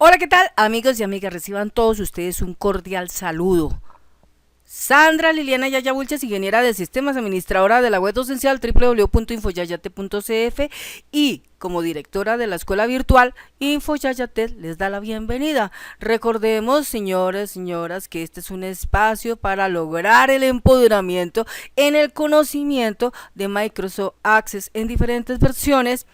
Hola, ¿qué tal? Amigos y amigas, reciban todos ustedes un cordial saludo. Sandra Liliana Yaya Wilches, ingeniera de sistemas, administradora de la web docencial www.infoyayate.cf y como directora de la escuela virtual Infoyayate les da la bienvenida. Recordemos, señores, señoras, que este es un espacio para lograr el empoderamiento en el conocimiento de Microsoft Access en diferentes versiones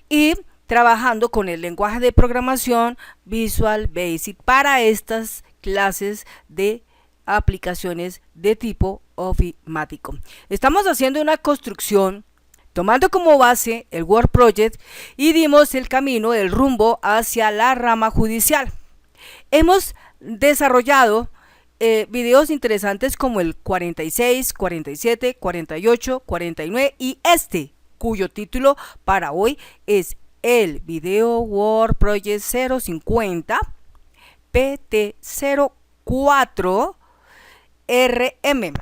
y trabajando con el lenguaje de programación Visual Basic para estas clases de aplicaciones de tipo ofimático. Estamos haciendo una construcción tomando como base el Word Project y dimos el camino, el rumbo hacia la rama judicial. Hemos desarrollado videos interesantes como el 46, 47, 48, 49 y este, cuyo título para hoy es el video Word Project 050 PT04 RM.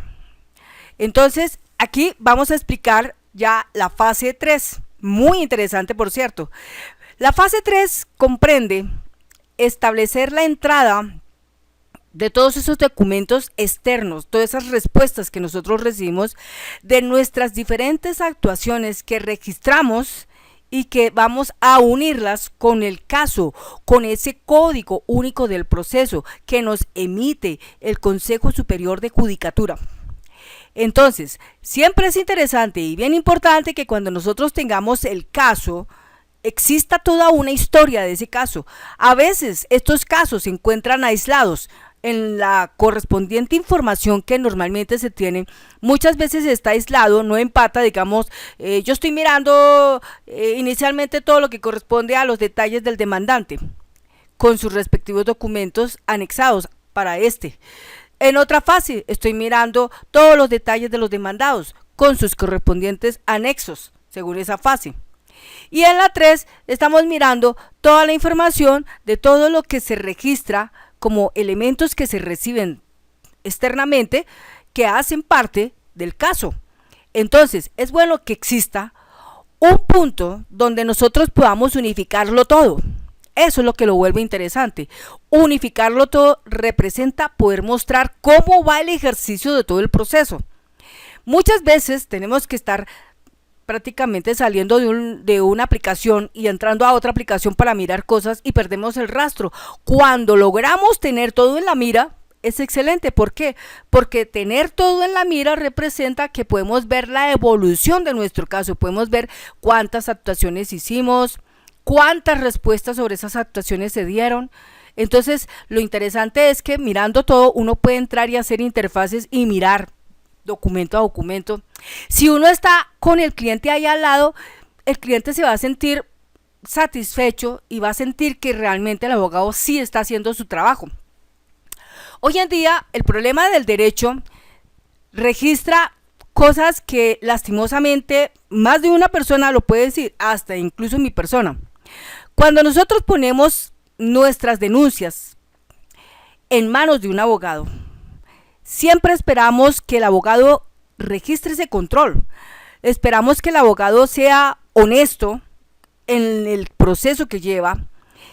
Entonces, aquí vamos a explicar ya la fase 3, muy interesante por cierto. La fase 3 comprende establecer la entrada de todos esos documentos externos, todas esas respuestas que nosotros recibimos de nuestras diferentes actuaciones que registramos y que vamos a unirlas con el caso, con ese código único del proceso que nos emite el Consejo Superior de Judicatura. Entonces, siempre es interesante y bien importante que cuando nosotros tengamos el caso, exista toda una historia de ese caso. A veces estos casos se encuentran aislados en la correspondiente información que normalmente se tiene, muchas veces está aislado, no empata, digamos, yo estoy mirando inicialmente todo lo que corresponde a los detalles del demandante, con sus respectivos documentos anexados para este. En otra fase, estoy mirando todos los detalles de los demandados, con sus correspondientes anexos, según esa fase. Y en la 3, estamos mirando toda la información de todo lo que se registra como elementos que se reciben externamente que hacen parte del caso. Entonces, es bueno que exista un punto donde nosotros podamos unificarlo todo. Eso es lo que lo vuelve interesante. Unificarlo todo representa poder mostrar cómo va el ejercicio de todo el proceso. Muchas veces tenemos que estar prácticamente saliendo de una aplicación y entrando a otra aplicación para mirar cosas y perdemos el rastro. Cuando logramos tener todo en la mira, es excelente. ¿Por qué? Porque tener todo en la mira representa que podemos ver la evolución de nuestro caso, podemos ver cuántas actuaciones hicimos, cuántas respuestas sobre esas actuaciones se dieron. Entonces, lo interesante es que mirando todo, uno puede entrar y hacer interfaces y mirar documento a documento. Si uno está con el cliente ahí al lado, el cliente se va a sentir satisfecho y va a sentir que realmente el abogado sí está haciendo su trabajo. Hoy en día, el problema del derecho registra cosas que lastimosamente más de una persona lo puede decir, hasta incluso mi persona. Cuando nosotros ponemos nuestras denuncias en manos de un abogado, siempre esperamos que el abogado registre ese control. Esperamos que el abogado sea honesto en el proceso que lleva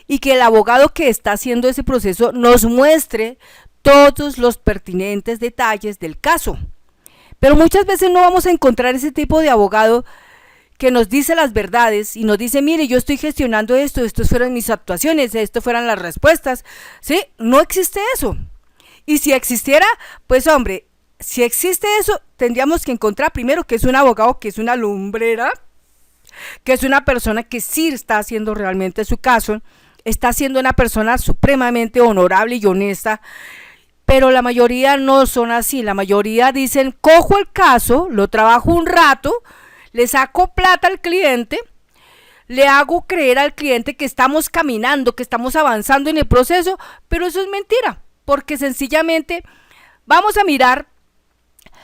y que el abogado que está haciendo ese proceso nos muestre todos los pertinentes detalles del caso. Pero muchas veces no vamos a encontrar ese tipo de abogado que nos dice las verdades y nos dice, mire, yo estoy gestionando esto, estas fueron mis actuaciones, esto fueron las respuestas. ¿Sí? No existe eso. Y si existiera, pues hombre, si existe eso, tendríamos que encontrar primero que es un abogado que es una lumbrera, que es una persona que sí está haciendo realmente su caso, está siendo una persona supremamente honorable y honesta, pero la mayoría no son así. La mayoría dicen, cojo el caso, lo trabajo un rato, le saco plata al cliente, le hago creer al cliente que estamos caminando, que estamos avanzando en el proceso, pero eso es mentira. Porque sencillamente vamos a mirar,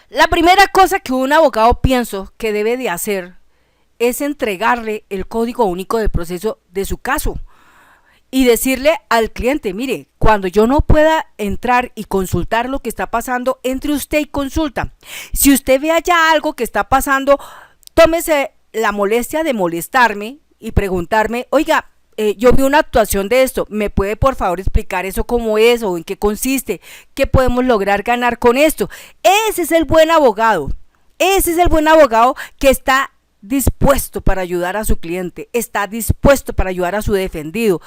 la primera cosa que un abogado pienso que debe de hacer es entregarle el código único del proceso de su caso y decirle al cliente, mire, cuando yo no pueda entrar y consultar lo que está pasando, entre usted y consulta. Si usted ve allá algo que está pasando, tómese la molestia de molestarme y preguntarme, oiga, yo vi una actuación de esto, ¿me puede por favor explicar eso cómo es o en qué consiste? ¿Qué podemos lograr ganar con esto? Ese es el buen abogado, ese es el buen abogado que está dispuesto para ayudar a su cliente, está dispuesto para ayudar a su defendido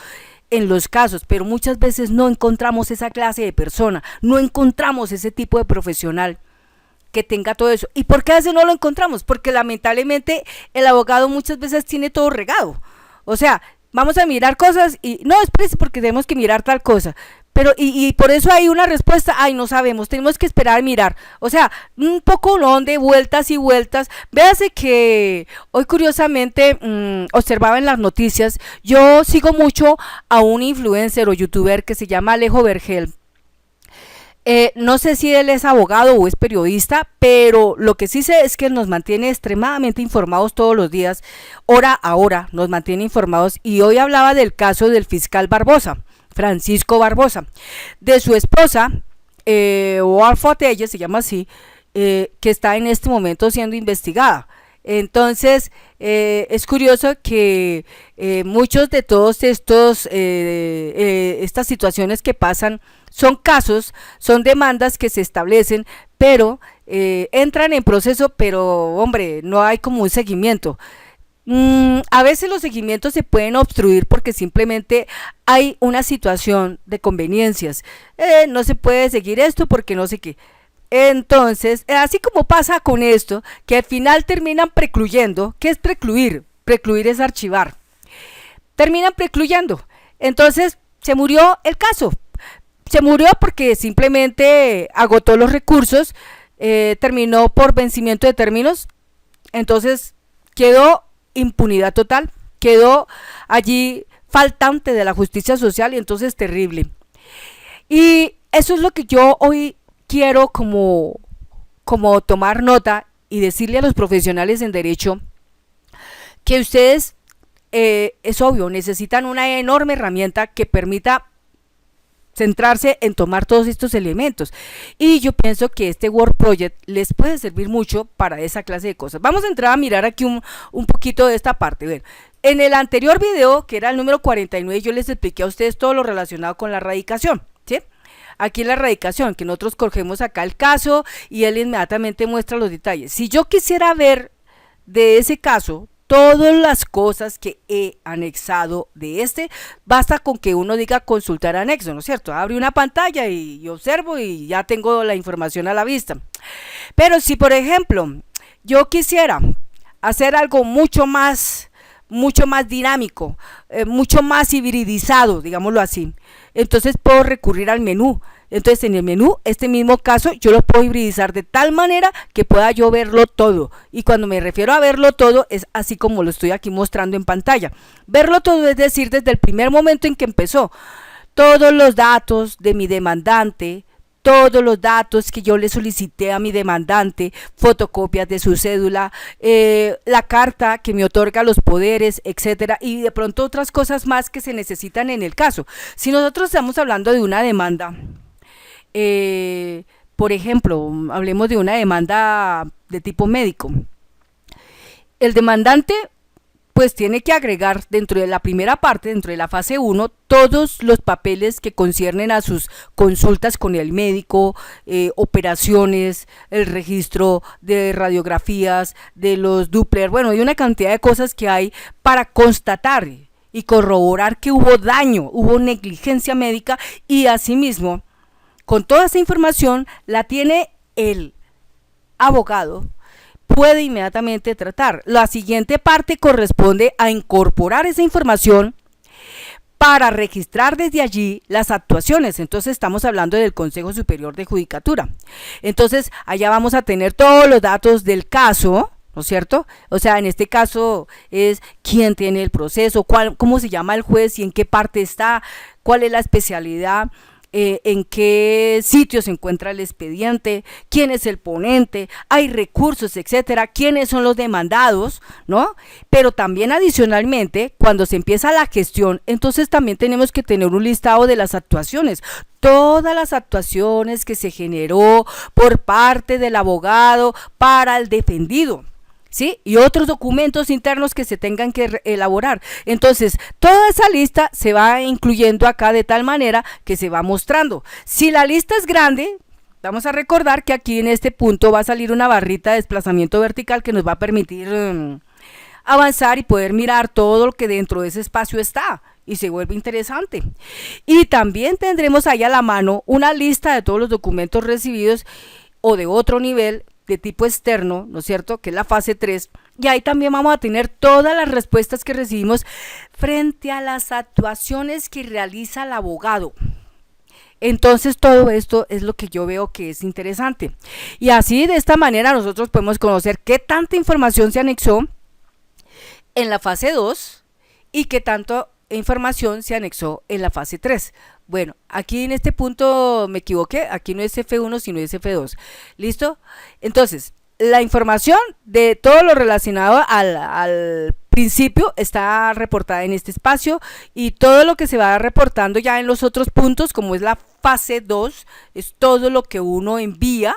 en los casos, pero muchas veces no encontramos esa clase de persona, no encontramos ese tipo de profesional que tenga todo eso. ¿Y por qué a veces no lo encontramos? Porque lamentablemente el abogado muchas veces tiene todo regado. O sea, vamos a mirar cosas y no, espérese porque tenemos que mirar tal cosa. Pero, y por eso hay una respuesta, ay, no sabemos, tenemos que esperar a mirar. O sea, un poco de vueltas y vueltas. Véase que hoy curiosamente observaba en las noticias, yo sigo mucho a un influencer o youtuber que se llama Alejo Vergel. No sé si él es abogado o es periodista, pero lo que sí sé es que nos mantiene extremadamente informados todos los días, hora a hora, nos mantiene informados. Y hoy hablaba del caso del fiscal Barbosa, Francisco Barbosa, de su esposa, Walfo Telles, se llama así, que está en este momento siendo investigada. Entonces, es curioso que muchos de todos estas situaciones que pasan son casos, son demandas que se establecen, pero entran en proceso, pero hombre, no hay como un seguimiento. A veces los seguimientos se pueden obstruir porque simplemente hay una situación de conveniencias. No se puede seguir esto porque no sé qué. Entonces, así como pasa con esto, que al final terminan precluyendo. ¿Qué es precluir? Precluir es archivar. Terminan precluyendo. Entonces, se murió el caso. Se murió porque simplemente agotó los recursos, terminó por vencimiento de términos. Entonces, quedó impunidad total, quedó allí faltante de la justicia social y entonces terrible. Y eso es lo que yo hoy quiero como tomar nota y decirle a los profesionales en derecho que ustedes, es obvio, necesitan una enorme herramienta que permita centrarse en tomar todos estos elementos, y yo pienso que este Word Project les puede servir mucho para esa clase de cosas. Vamos a entrar a mirar aquí un poquito de esta parte. Bueno, en el anterior video, que era el número 49, yo les expliqué a ustedes todo lo relacionado con la radicación, ¿sí? Aquí en la radicación, que nosotros cogemos acá el caso y él inmediatamente muestra los detalles. Si yo quisiera ver de ese caso todas las cosas que he anexado de basta con que uno diga consultar anexo, ¿no es cierto? Abre una pantalla y observo y ya tengo la información a la vista. Pero si, por ejemplo, yo quisiera hacer algo mucho más dinámico, mucho más hibridizado, digámoslo así, entonces puedo recurrir al menú. Entonces en el menú, este mismo caso, yo lo puedo hibridizar de tal manera que pueda yo verlo todo. Y cuando me refiero a verlo todo, es así como lo estoy aquí mostrando en pantalla. Verlo todo es decir, desde el primer momento en que empezó, todos los datos de mi demandante, todos los datos que yo le solicité a mi demandante, fotocopias de su cédula, la carta que me otorga los poderes, etcétera, y de pronto otras cosas más que se necesitan en el caso. Si nosotros estamos hablando de una demanda, por ejemplo, hablemos de una demanda de tipo médico, el demandante pues tiene que agregar dentro de la primera parte, dentro de la fase 1, todos los papeles que conciernen a sus consultas con el médico, operaciones, el registro de radiografías, de los Doppler, bueno, hay una cantidad de cosas que hay para constatar y corroborar que hubo daño, hubo negligencia médica, y asimismo, con toda esa información la tiene el abogado, puede inmediatamente tratar. La siguiente parte corresponde a incorporar esa información para registrar desde allí las actuaciones. Entonces estamos hablando del Consejo Superior de Judicatura. Entonces allá vamos a tener todos los datos del caso, ¿no es cierto? O sea, en este caso es quién tiene el proceso, cómo se llama el juez y en qué parte está, cuál es la especialidad, en qué sitio se encuentra el expediente, quién es el ponente, hay recursos, etcétera, quiénes son los demandados, ¿no? Pero también adicionalmente, cuando se empieza la gestión, entonces también tenemos que tener un listado de las actuaciones, todas las actuaciones que se generó por parte del abogado para el defendido. ¿sí? Y otros documentos internos que se tengan que elaborar. Entonces, toda esa lista se va incluyendo acá de tal manera que se va mostrando. Si la lista es grande, vamos a recordar que aquí en este punto va a salir una barrita de desplazamiento vertical que nos va a permitir avanzar y poder mirar todo lo que dentro de ese espacio está, y se vuelve interesante. Y también tendremos ahí a la mano una lista de todos los documentos recibidos o de otro nivel de tipo externo, ¿no es cierto?, que es la fase 3, y ahí también vamos a tener todas las respuestas que recibimos frente a las actuaciones que realiza el abogado. Entonces todo esto es lo que yo veo que es interesante, y así de esta manera nosotros podemos conocer qué tanta información se anexó en la fase 2 y qué tanta información se anexó en la fase 3. Bueno, aquí en este punto me equivoqué, aquí no es F1 sino es F2. ¿Listo? Entonces, la información de todo lo relacionado al principio está reportada en este espacio, y todo lo que se va reportando ya en los otros puntos, como es la fase 2, es todo lo que uno envía,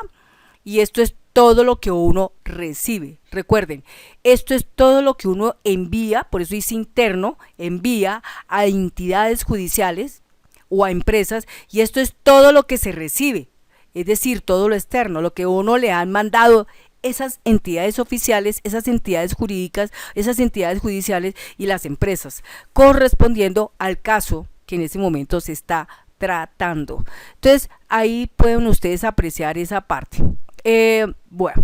y esto es todo lo que uno recibe. Recuerden, esto es todo lo que uno envía, por eso dice interno, envía a entidades judiciales o a empresas, y esto es todo lo que se recibe, es decir, todo lo externo, lo que uno le han mandado esas entidades oficiales, esas entidades jurídicas, esas entidades judiciales y las empresas, correspondiendo al caso que en ese momento se está tratando. Entonces, ahí pueden ustedes apreciar esa parte. Bueno,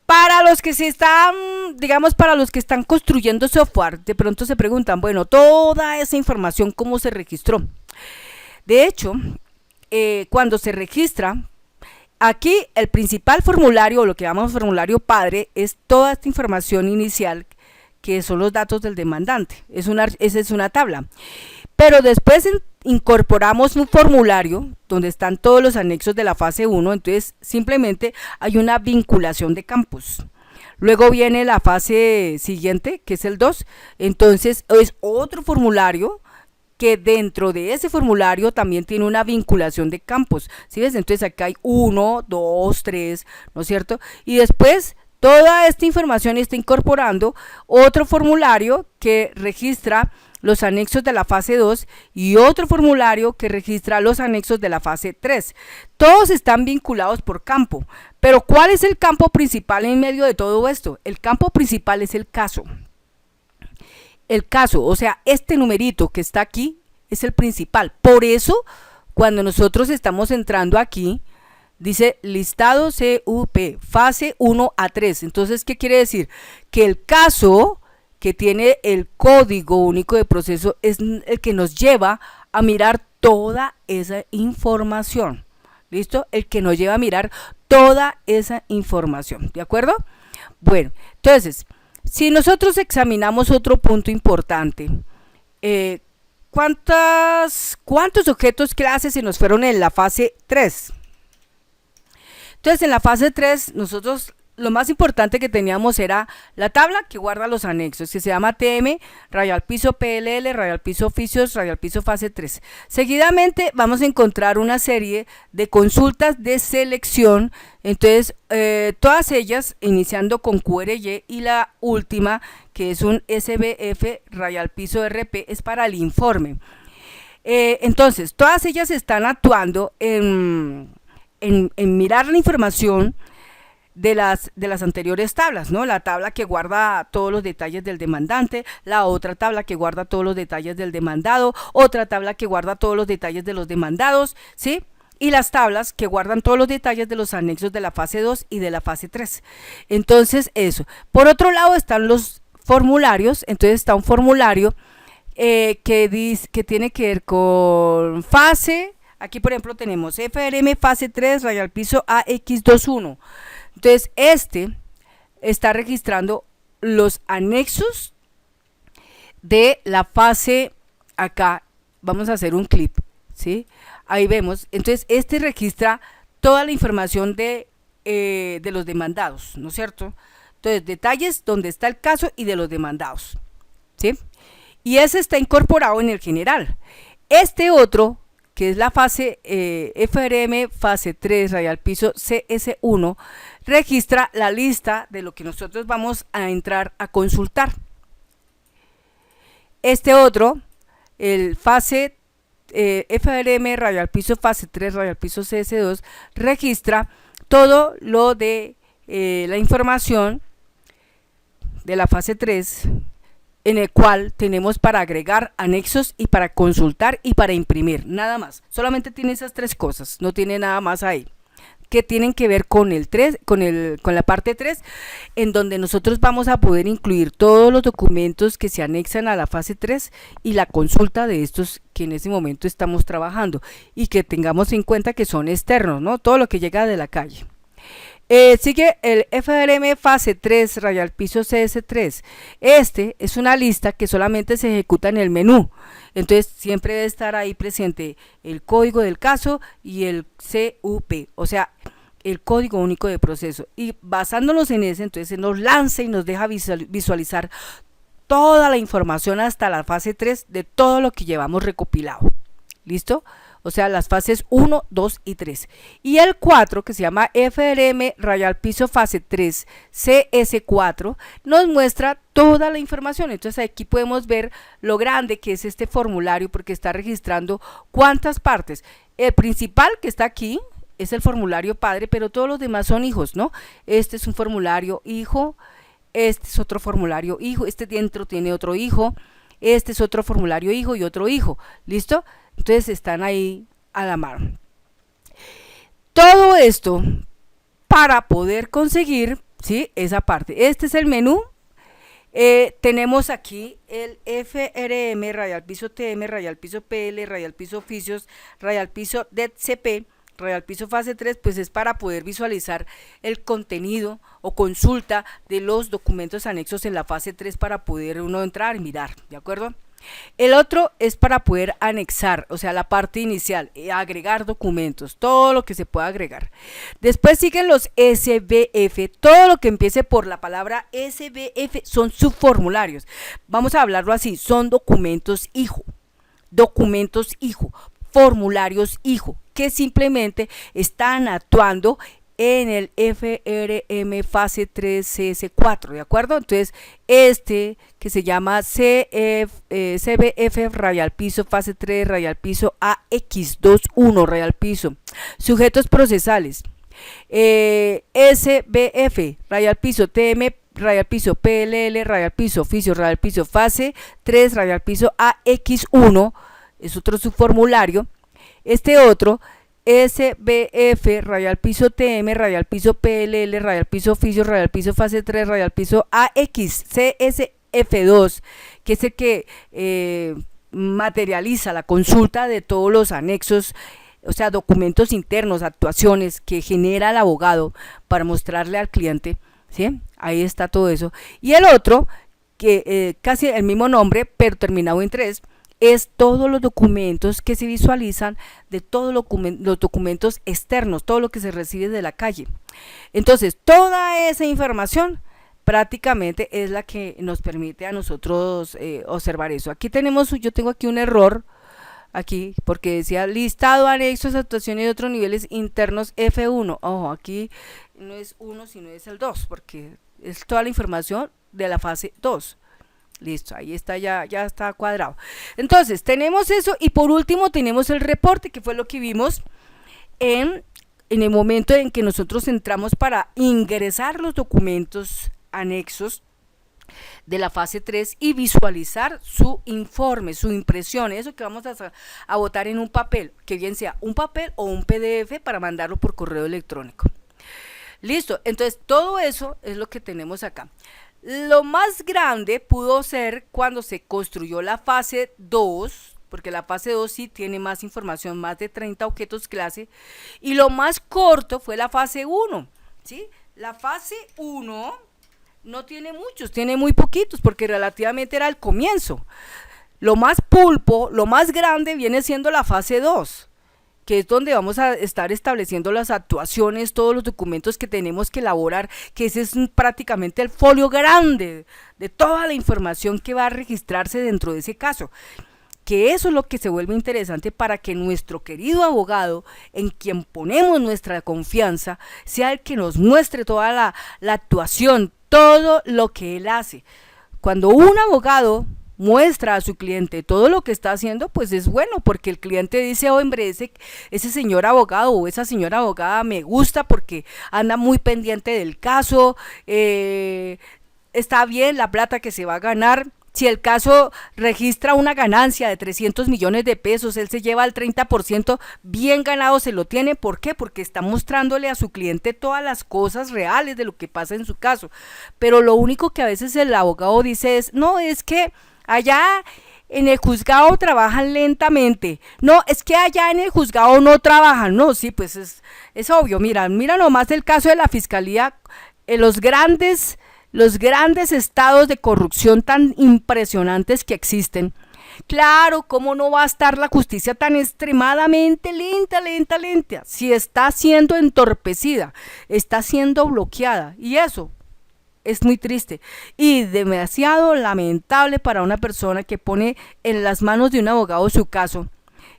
para los que se están, digamos, para los que están construyendo software, de pronto se preguntan, bueno, toda esa información, ¿cómo se registró? De hecho, cuando se registra, aquí el principal formulario, o lo que llamamos formulario padre, es toda esta información inicial, que son los datos del demandante. Esa es una tabla. Pero después incorporamos un formulario donde están todos los anexos de la fase 1, entonces simplemente hay una vinculación de campos. Luego viene la fase siguiente, que es el 2, entonces es otro formulario que dentro de ese formulario también tiene una vinculación de campos, ¿sí ves? Entonces acá hay 1, 2, 3, ¿no es cierto? Y después toda esta información está incorporando otro formulario que registra los anexos de la fase 2 y otro formulario que registra los anexos de la fase 3. Todos están vinculados por campo, pero ¿cuál es el campo principal en medio de todo esto? El campo principal es el caso. El caso, o sea, este numerito que está aquí es el principal. Por eso, cuando nosotros estamos entrando aquí, dice listado CUP, fase 1 a 3. Entonces, ¿qué quiere decir? Que el caso que tiene el código único de proceso es el que nos lleva a mirar toda esa información. ¿Listo? El que nos lleva a mirar toda esa información. ¿De acuerdo? Bueno, entonces, si nosotros examinamos otro punto importante, ¿cuántos objetos clases se nos fueron en la fase 3? Entonces, en la fase 3, nosotros lo más importante que teníamos era la tabla que guarda los anexos, que se llama TM, rayal piso PLL, rayal piso oficios, rayal piso fase 3. Seguidamente vamos a encontrar una serie de consultas de selección, entonces todas ellas iniciando con QRY, y la última, que es un SBF rayal piso RP, es para el informe. Entonces, todas ellas están actuando en mirar la información de las anteriores tablas, ¿no? La tabla que guarda todos los detalles del demandante, la otra tabla que guarda todos los detalles del demandado, otra tabla que guarda todos los detalles de los demandados, ¿sí? Y las tablas que guardan todos los detalles de los anexos de la fase 2 y de la fase 3. Entonces, eso. Por otro lado están los formularios, entonces está un formulario que tiene que ver con fase. Aquí, por ejemplo, tenemos FRM fase 3, rayal piso AX21. Entonces, este está registrando los anexos de la fase, acá vamos a hacer un clip, ¿sí? Ahí vemos, entonces este registra toda la información de los demandados, ¿no es cierto? Entonces, detalles donde está el caso y de los demandados, ¿sí? Y ese está incorporado en el general. Este otro, que es la fase FRM fase 3 raya al piso CS1, registra la lista de lo que nosotros vamos a entrar a consultar. Este otro, el fase FRM raya al piso fase 3 raya al piso CS2, registra todo lo de la información de la fase 3, en el cual tenemos para agregar anexos y para consultar y para imprimir, nada más. Solamente tiene esas tres cosas, no tiene nada más ahí, que tienen que ver con el 3, con la parte 3, en donde nosotros vamos a poder incluir todos los documentos que se anexan a la fase 3 y la consulta de estos que en ese momento estamos trabajando, y que tengamos en cuenta que son externos, ¿no? Todo lo que llega de la calle. Sigue el FRM fase 3 raya al piso CS3. Este es una lista que solamente se ejecuta en el menú, entonces siempre debe estar ahí presente el código del caso y el CUP, o sea, el código único de proceso, y basándonos en ese, entonces nos lanza y nos deja visualizar toda la información hasta la fase 3 de todo lo que llevamos recopilado. ¿Listo? O sea, las fases 1, 2 y 3. Y el 4, que se llama FRM raya al piso fase 3 CS4, nos muestra toda la información. Entonces aquí podemos ver lo grande que es este formulario, porque está registrando cuántas partes. El principal que está aquí es el formulario padre, pero todos los demás son hijos, ¿no? Este es un formulario hijo, este es otro formulario hijo, este dentro tiene otro hijo, este es otro formulario hijo y otro hijo. ¿Listo? Entonces están ahí a la mano. Todo esto para poder conseguir, ¿sí?, esa parte. Este es el menú. Tenemos aquí el FRM raya al piso TM raya al piso PL raya al piso oficios raya al piso DCP raya al piso fase 3, pues es para poder visualizar el contenido o consulta de los documentos anexos en la fase 3 para poder uno entrar y mirar, ¿de acuerdo? El otro es para poder anexar, o sea, la parte inicial, agregar documentos, todo lo que se pueda agregar. Después siguen los SBF, todo lo que empiece por la palabra SBF son subformularios. Vamos a hablarlo así, son documentos hijo, formularios hijo, que simplemente están actuando en el FRM fase 3 CS4, ¿de acuerdo? Entonces, este que se llama CBF raya al piso fase 3 raya al piso AX21 raya al piso, sujetos procesales, SBF raya al piso TM raya al piso PLL raya al piso oficio raya al piso fase 3 raya al piso AX1, es otro subformulario. Este otro SBF raya al piso TM raya al piso PLL raya al piso oficio raya al piso fase 3 raya al piso AXCSF2, que es el que materializa la consulta de todos los anexos, o sea, documentos internos, actuaciones que genera el abogado para mostrarle al cliente, ¿sí? Ahí está todo eso. Y el otro, que casi el mismo nombre, pero terminado en 3, es todos los documentos que se visualizan de todos los documentos externos, todo lo que se recibe de la calle. Entonces, toda esa información prácticamente es la que nos permite a nosotros observar eso. Aquí tenemos, yo tengo aquí un error, aquí, porque decía listado, anexos, actuaciones de otros niveles internos F1. Ojo, aquí no es 1, sino es el 2, porque es toda la información de la fase 2. Listo, ahí está, ya está cuadrado. Entonces, tenemos eso, y por último tenemos el reporte, que fue lo que vimos en el momento en que nosotros entramos para ingresar los documentos anexos de la fase 3 y visualizar su informe, su impresión, eso que vamos a botar en un papel, que bien sea un papel o un PDF para mandarlo por correo electrónico. Listo, entonces todo eso es lo que tenemos acá. Lo más grande pudo ser cuando se construyó la fase 2, porque la fase 2 sí tiene más información, más de 30 objetos clase, y lo más corto fue la fase 1, ¿sí? La fase 1 no tiene muchos, tiene muy poquitos, porque relativamente era el comienzo. Lo más pulpo, lo más grande viene siendo la fase 2, que es donde vamos a estar estableciendo las actuaciones, todos los documentos que tenemos que elaborar, que ese es prácticamente el folio grande de toda la información que va a registrarse dentro de ese caso, porque eso es lo que se vuelve interesante para que nuestro querido abogado, en quien ponemos nuestra confianza, sea el que nos muestre toda la actuación, todo lo que él hace. Cuando un abogado muestra a su cliente todo lo que está haciendo, pues es bueno, porque el cliente dice, oh, hombre, ese señor abogado o esa señora abogada me gusta porque anda muy pendiente del caso, está bien la plata que se va a ganar. Si el caso registra una ganancia de 300 millones de pesos, él se lleva el 30%, bien ganado se lo tiene. ¿Por qué? Porque está mostrándole a su cliente todas las cosas reales de lo que pasa en su caso. Pero lo único que a veces el abogado dice es, no, es que allá en el juzgado trabajan lentamente. No, es que allá en el juzgado no trabajan. No, sí, pues es obvio. Mira nomás el caso de la fiscalía, los grandes estados de corrupción tan impresionantes que existen. Claro, ¿cómo no va a estar la justicia tan extremadamente lenta? Si está siendo entorpecida, está siendo bloqueada, y eso es muy triste y demasiado lamentable para una persona que pone en las manos de un abogado su caso,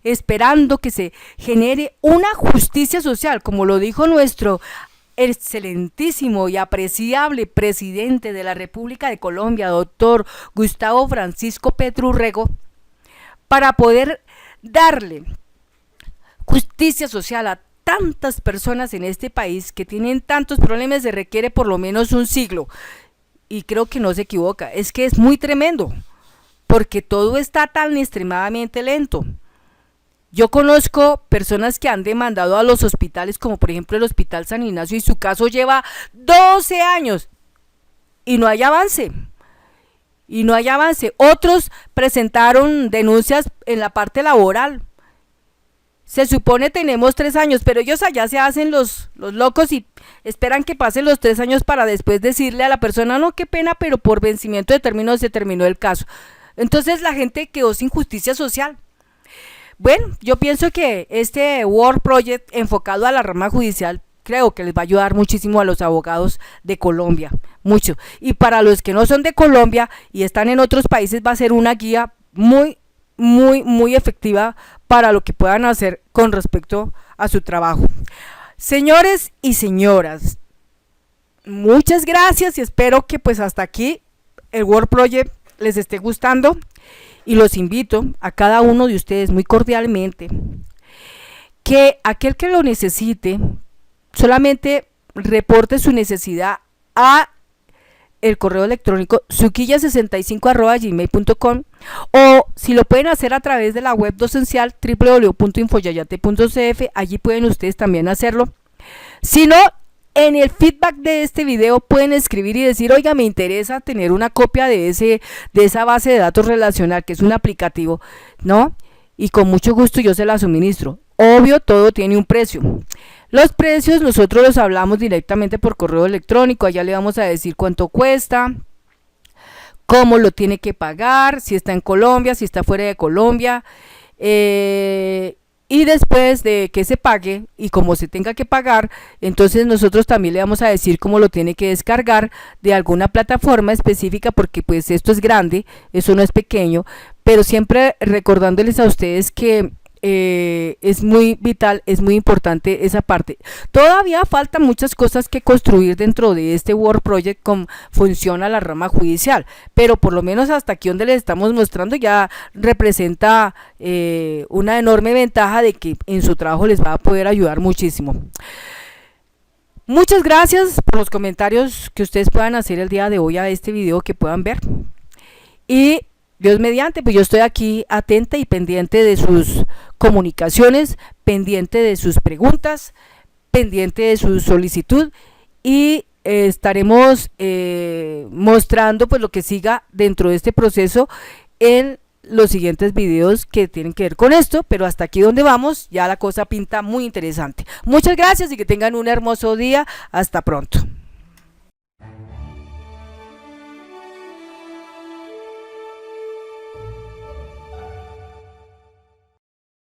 esperando que se genere una justicia social, como lo dijo nuestro excelentísimo y apreciable presidente de la República de Colombia, doctor Gustavo Francisco Petro Urrego, para poder darle justicia social a tantas personas en este país que tienen tantos problemas, se requiere por lo menos un siglo, y creo que no se equivoca. Es que es muy tremendo, porque todo está tan extremadamente lento. Yo conozco personas que han demandado a los hospitales, como por ejemplo el Hospital San Ignacio, y su caso lleva 12 años y no hay avance. Otros presentaron denuncias en la parte laboral. Se supone tenemos 3 años, pero ellos allá se hacen los locos y esperan que pasen los 3 años para después decirle a la persona, no, qué pena, pero por vencimiento de término se terminó el caso. Entonces la gente quedó sin justicia social. Bueno, yo pienso que este Work Project enfocado a la rama judicial, creo que les va a ayudar muchísimo a los abogados de Colombia, mucho. Y para los que no son de Colombia y están en otros países, va a ser una guía muy efectiva para lo que puedan hacer con respecto a su trabajo. Señores y señoras, muchas gracias y espero que pues hasta aquí el Work Project les esté gustando. Y los invito a cada uno de ustedes muy cordialmente que aquel que lo necesite solamente reporte su necesidad a el correo electrónico suquilla65@gmail.com, o si lo pueden hacer a través de la web docencial www.infoyayate.cf, allí pueden ustedes también hacerlo. Si no, en el feedback de este video pueden escribir y decir, oiga, me interesa tener una copia de esa base de datos relacional, que es un aplicativo, ¿no? Y con mucho gusto yo se la suministro. Obvio, todo tiene un precio. Los precios nosotros los hablamos directamente por correo electrónico, allá le vamos a decir cuánto cuesta, cómo lo tiene que pagar, si está en Colombia, si está fuera de Colombia, y después de que se pague y como se tenga que pagar, entonces nosotros también le vamos a decir cómo lo tiene que descargar de alguna plataforma específica, porque pues esto es grande, eso no es pequeño, pero siempre recordándoles a ustedes que es muy vital, es muy importante esa parte. Todavía faltan muchas cosas que construir dentro de este Work Project con funciona la rama judicial, pero por lo menos hasta aquí donde les estamos mostrando ya representa una enorme ventaja de que en su trabajo les va a poder ayudar muchísimo. Muchas gracias por los comentarios que ustedes puedan hacer el día de hoy a este video que puedan ver, y Dios mediante, pues yo estoy aquí atenta y pendiente de sus comunicaciones, pendiente de sus preguntas, pendiente de su solicitud, y estaremos mostrando pues lo que siga dentro de este proceso en los siguientes videos que tienen que ver con esto, pero hasta aquí donde vamos ya la cosa pinta muy interesante. Muchas gracias y que tengan un hermoso día. Hasta pronto.